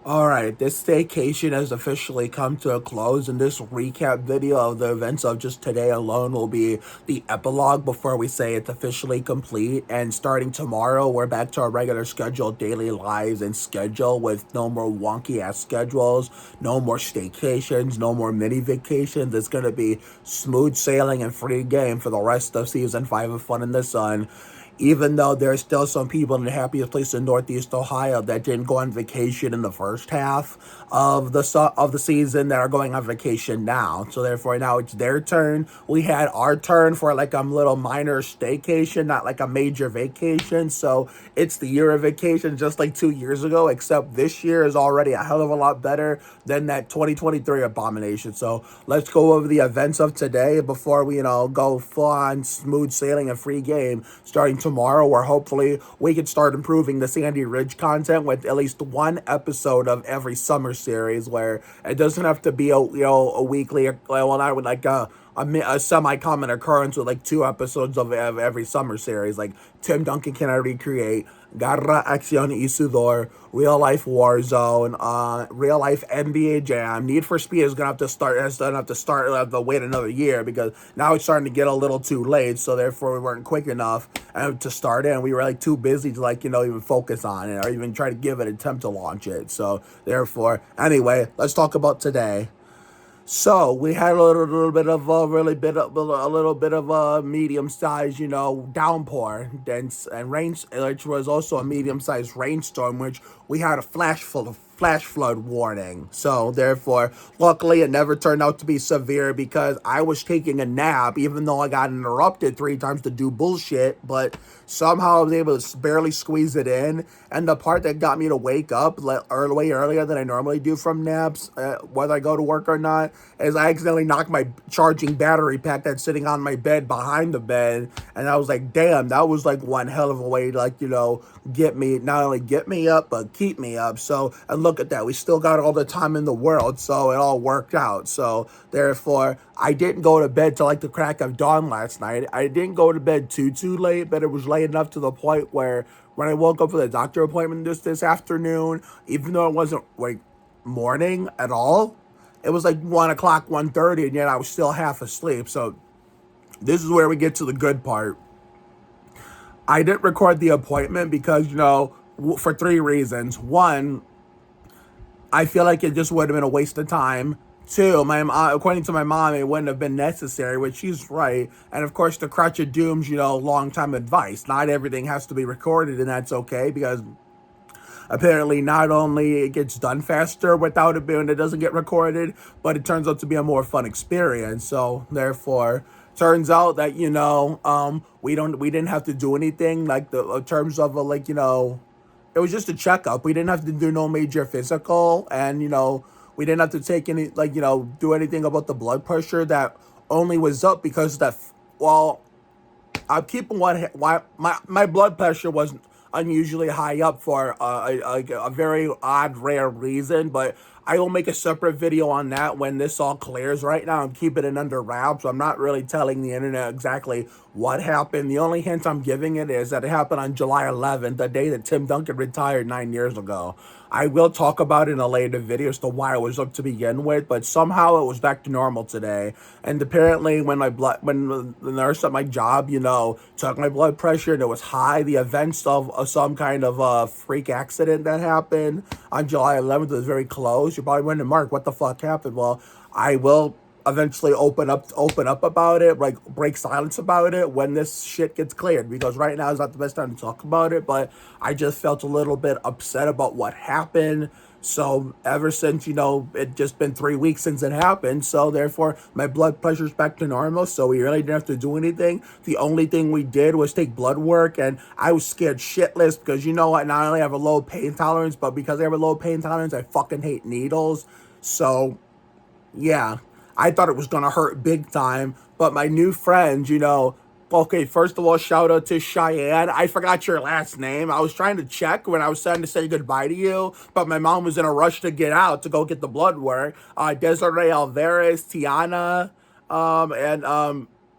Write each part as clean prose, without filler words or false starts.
Alright, this staycation has officially come to a close, and this recap video of the events of just today alone will be the epilogue before we say it's officially complete. And starting tomorrow, we're back to our regular scheduled daily lives and schedule with no more wonky ass schedules, no more staycations, no more mini vacations. It's gonna be smooth sailing and free game for the rest of season 5 of Fun in the Sun, even though there's still some people in the happiest place in Northeast Ohio that didn't go on vacation in the first half of the season that are going on vacation now. So therefore, now it's their turn. We had our turn for like a little minor staycation, not like a major vacation. So it's the year of vacation, just like 2 years ago. Except this year is already a hell of a lot better than that 2023 abomination. So let's go over the events of today before we go full on smooth sailing and free game starting tomorrow, where hopefully we can start improving the Sandy Ridge content with at least one episode of every summer series, where it doesn't have to be a weekly, well, not with like a semi-common occurrence with like 2 episodes of every summer series. Like Tim Duncan Cannot Recreate, Garra Acción y Sudor, Real Life Warzone, Real Life NBA Jam. Need for Speed is gonna have to start. Have to wait another year because now it's starting to get a little too late. So therefore, we weren't quick enough to start it, and we were like too busy to even focus on it or even try to give it an attempt to launch it. So therefore, anyway, let's talk about today. So we had a little bit of a little bit of a medium sized, downpour, dense and rain, which was also a medium sized rainstorm, which we had a flash flood warning. So therefore, luckily it never turned out to be severe because I was taking a nap, even though I got interrupted 3 times to do bullshit, but somehow I was able to barely squeeze it in. And the part that got me to wake up way earlier than I normally do from naps, whether I go to work or not, is I accidentally knocked my charging battery pack that's sitting on my bed behind the bed. And I was like, damn, that was like one hell of a way to, not only get me up, but keep me up. So, and look at that. We still got all the time in the world. So it all worked out. So therefore, I didn't go to bed till like the crack of dawn last night. I didn't go to bed too late, but it was late enough to the point where when I woke up for the doctor appointment this afternoon, even though it wasn't like morning at all, it was like 1 o'clock, 1:30, and yet I was still half asleep. So this is where we get to the good part. I didn't record the appointment because, for 3 reasons. One, I feel like it just would have been a waste of time. Two, according to my mom, it wouldn't have been necessary, which she's right. And of course, the crutch of doom's, long time advice. Not everything has to be recorded, and that's okay because apparently not only it gets done faster without it being, it doesn't get recorded, but it turns out to be a more fun experience. So therefore, turns out that we didn't have to do anything like the in terms of it was just a checkup. We didn't have to do no major physical, and we didn't have to take any do anything about the blood pressure that only was up because I'm keeping why my blood pressure was unusually high up for a very odd, rare reason, but I will make a separate video on that when this all clears. Right now, I'm keeping it under wraps. I'm not really telling the internet exactly what happened. The only hint I'm giving it is that it happened on July 11th, the day that Tim Duncan retired 9 years ago. I will talk about it in a later video as to why it was up to begin with, but somehow it was back to normal today. And apparently, when the nurse at my job, took my blood pressure and it was high, the events of some kind of freak accident that happened on July 11th was very close. You're probably wondering, Mark, what the fuck happened? Well, I will eventually open up about it, like break silence about it when this shit gets cleared, because right now is not the best time to talk about it. But I just felt a little bit upset about what happened. So ever since, it just been 3 weeks since it happened. So therefore, my blood pressure's back to normal. So we really didn't have to do anything. The only thing we did was take blood work. And I was scared shitless because, I not only have a low pain tolerance, but because I have a low pain tolerance, I fucking hate needles. So, yeah, I thought it was going to hurt big time. But my new friends, okay, first of all, shout out to Cheyenne. I forgot your last name. I was trying to check when I was starting to say goodbye to you, but my mom was in a rush to get out to go get the blood work. Desiree Alvarez, Tiana, and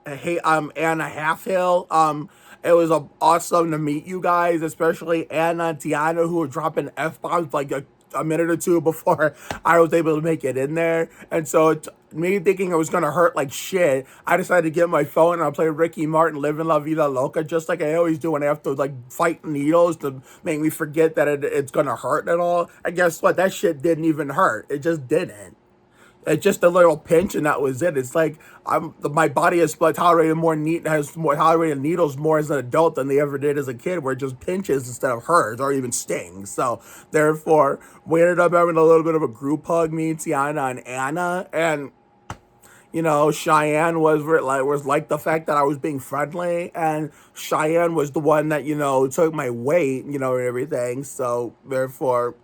Anna Halfhill. It was awesome to meet you guys, especially Anna and Tiana, who were dropping F-bombs like a minute or two before I was able to make it in there. And so me thinking it was going to hurt like shit, I decided to get my phone and I played Ricky Martin, Livin' La Vida Loca, just like I always do when I have to like fight needles to make me forget that it's going to hurt at all. And guess what? That shit didn't even hurt. It just didn't. It's just a little pinch, and that was it. It's like my body has tolerated has more tolerated needles more as an adult than they ever did as a kid, where it just pinches instead of hurts or even stings. So therefore, we ended up having a little bit of a group hug, me, Tiana, and Anna, and Cheyenne was like the fact that I was being friendly, and Cheyenne was the one that took my weight, and everything. So therefore,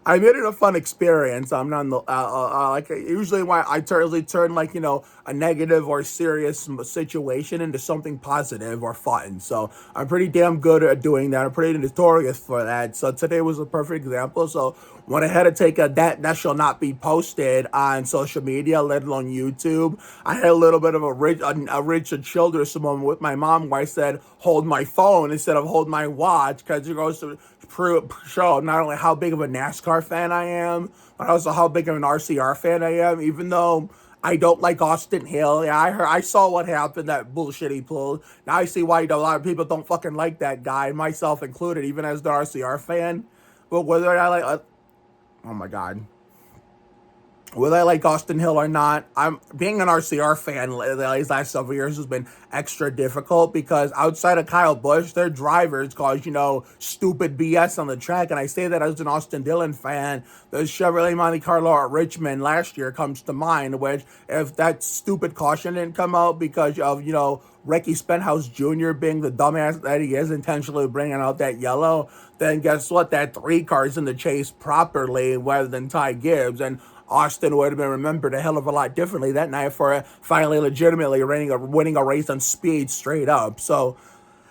I made it a fun experience. I'm not like usually why I turn like a negative or serious situation into something positive or fun. So I'm pretty damn good at doing that. I'm pretty notorious for that. So today was a perfect example. So went ahead to take that shall not be posted on social media, let alone YouTube. I had a little bit of a Richard Childress moment with my mom where I said hold my phone instead of hold my watch, because it goes to show not only how big of a NASCAR fan I am, but also how big of an RCR fan I am. Even though I don't like Austin Hill, yeah, I saw what happened, that bullshit he pulled. Now I see why a lot of people don't fucking like that guy, myself included, even as the RCR fan. But whether I like, oh my god. Whether I like Austin Hill or not, I'm being an RCR fan these last several years has been extra difficult because outside of Kyle Busch, their drivers cause, stupid BS on the track. And I say that as an Austin Dillon fan. The Chevrolet Monte Carlo at Richmond last year comes to mind, which if that stupid caution didn't come out because of, Ricky Spenhouse Jr. being the dumbass that he is, intentionally bringing out that yellow, then guess what? That 3 car's in the chase properly rather than Ty Gibbs. And Austin would have been remembered a hell of a lot differently that night for finally legitimately winning a race on speed straight up. So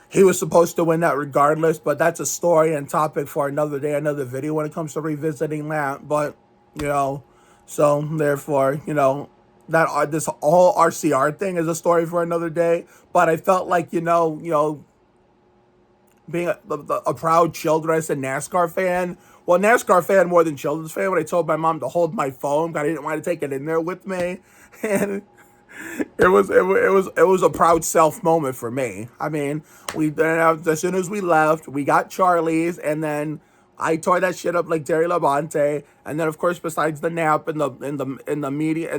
he was supposed to win that regardless, but that's a story and topic for another day, another video when it comes to revisiting that. But, so therefore, that this whole RCR thing is a story for another day. But I felt like, being a proud Childress and NASCAR fan, well, NASCAR fan more than Children's fan, when I told my mom to hold my phone, because I didn't want to take it in there with me, and it was a proud self moment for me. I mean, as soon as we left, we got Charlie's, and then I tore that shit up like Terry Labonte, and then of course, besides the nap in the medium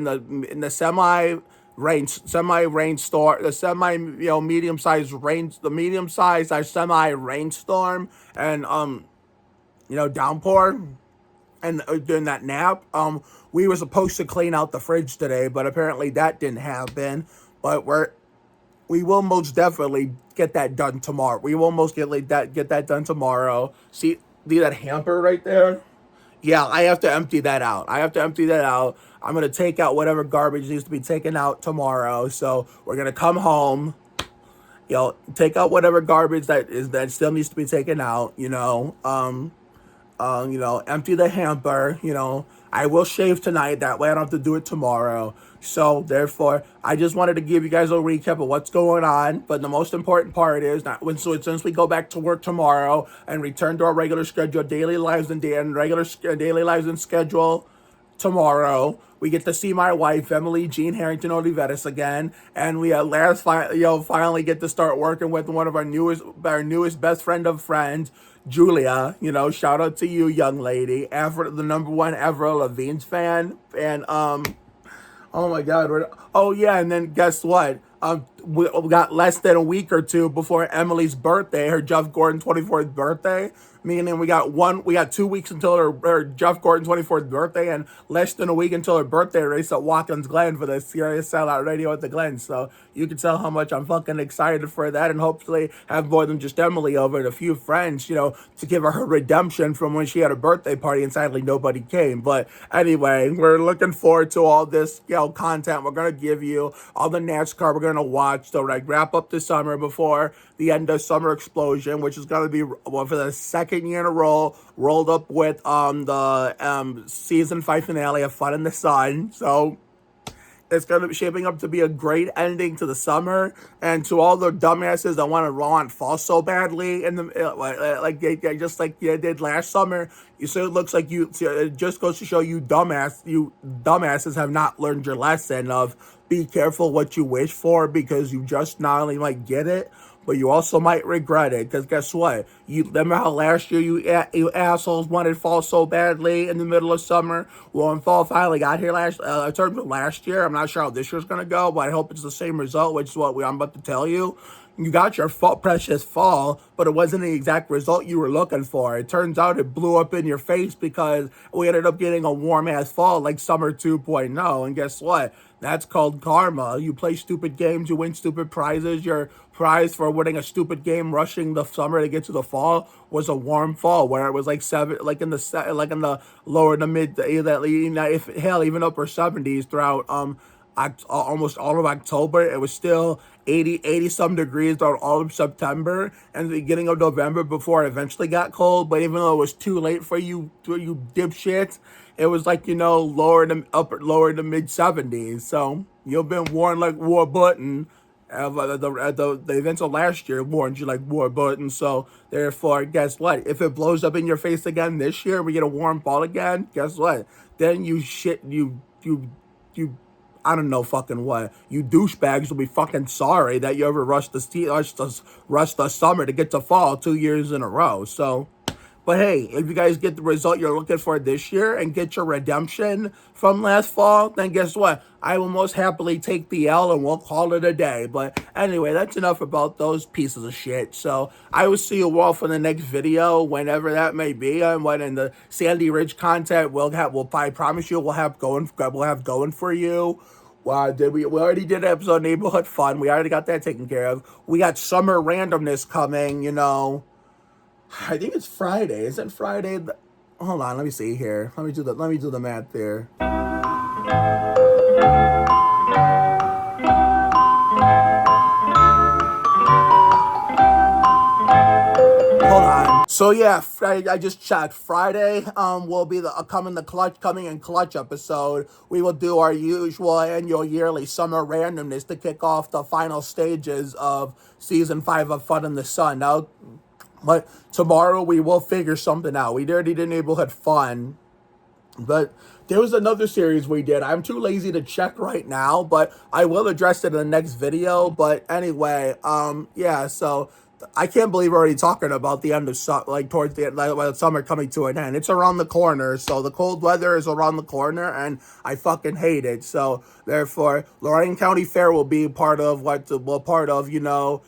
sized semi rainstorm and downpour, and during that nap, we were supposed to clean out the fridge today, but apparently that didn't happen. But we will most definitely get that done tomorrow. We will most get that done tomorrow. See that hamper right there? Yeah, I have to empty that out. I'm going to take out whatever garbage needs to be taken out tomorrow. So we're going to come home, take out whatever garbage that still needs to be taken out, empty the hamper, I will shave tonight. That way I don't have to do it tomorrow. So therefore, I just wanted to give you guys a recap of what's going on. But the most important part is since we go back to work tomorrow and return to our regular schedule, daily lives and schedule tomorrow, we get to see my wife, Emily Jean Harrington Oliveris again, and we at last finally get to start working with one of our newest best friend of friends, Julia. Shout out to you, young lady, the number one Avril Lavigne's fan, and oh my God, and then guess what? We got less than a week or two before Emily's birthday, her Jeff Gordon 24th birthday. Meaning we got 2 weeks until her Jeff Gordon 24th birthday and less than a week until her birthday race at Watkins Glen for the Sirius Sellout Radio at the Glen. So you can tell how much I'm fucking excited for that, and hopefully have more than just Emily over and a few friends, to give her redemption from when she had a birthday party and sadly nobody came. But anyway, we're looking forward to all this, content we're going to give you, all the NASCAR we're going to watch to wrap up the summer before the end of Summer Explosion, which is going to be for the second year in a row, rolled up with the season 5 finale of Fun in the Sun. So It's going to be shaping up to be a great ending to the summer, and to all the dumbasses that want fall so badly, and like they just like you did last summer. So it looks like it just goes to show you dumbasses have not learned your lesson of be careful what you wish for, because you just not only might get it, but you also might regret it. Because guess what? You remember how last year you assholes wanted fall so badly in the middle of summer? Well, when fall finally got here in terms of last year, I'm not sure how this year's gonna go, but I hope it's the same result, which is what I'm about to tell you. You got your precious fall, but it wasn't the exact result you were looking for. It turns out it blew up in your face because we ended up getting a warm ass fall like summer 2.0. And guess what? That's called karma. You play stupid games, you win stupid prizes. Your prize for winning a stupid game, rushing the summer to get to the fall, was a warm fall where it was like like in the lower to mid, if hell even upper 70s throughout almost all of October. It was still 80 some degrees throughout all of September and the beginning of November before it eventually got cold. But even though it was too late for you dipshits, it was like, lower to mid 70s. So you've been warned like war button. The events of last year warned you like war button. So therefore, guess what? If it blows up in your face again this year, we get a warm fall again. Guess what? Then you I don't know fucking what. You douchebags will be fucking sorry that you ever rushed the summer to get to fall 2 years in a row. So, but hey, if you guys get the result you're looking for this year and get your redemption from last fall, then guess what? I will most happily take the L and we'll call it a day. But anyway, that's enough about those pieces of shit. So I will see you all for the next video, whenever that may be, and what in the Sandy Ridge content I promise you we'll have going for you. Wow, we already did episode Neighborhood Fun. We already got that taken care of. We got summer randomness coming, I think it's Friday. Isn't Friday? Hold on, let me see here. Let me do the math there. Hold on. So yeah, I just checked. Friday will be the coming in clutch episode. We will do our usual annual yearly summer randomness to kick off the final stages of season 5 of Fun in the Sun. Now, but tomorrow we will figure something out. We already did Neighborhood Fun, but there was another series we did. I'm too lazy to check right now, but I will address it in the next video. But anyway, yeah, so I can't believe we're already talking about the end of towards the end, summer coming to an end. It's around the corner, so the cold weather is around the corner, and I fucking hate it. So therefore, Lorain County Fair will be part of the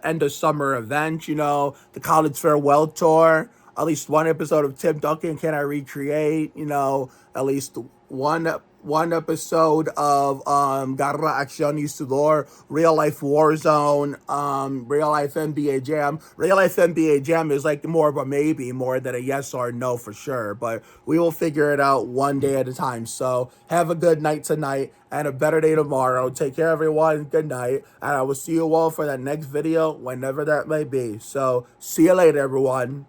end of summer event, the college farewell tour, at least one episode of Tim Duncan Can I Recreate, at least one episode of Garra Acción y Sudor, Real Life Warzone, Real Life NBA Jam. Real Life NBA Jam is like more of a maybe more than a yes or no for sure, but we will figure it out one day at a time. So have a good night tonight and a better day tomorrow. Take care, everyone. Good night, and I will see you all for that next video, whenever that may be. So see you later, everyone.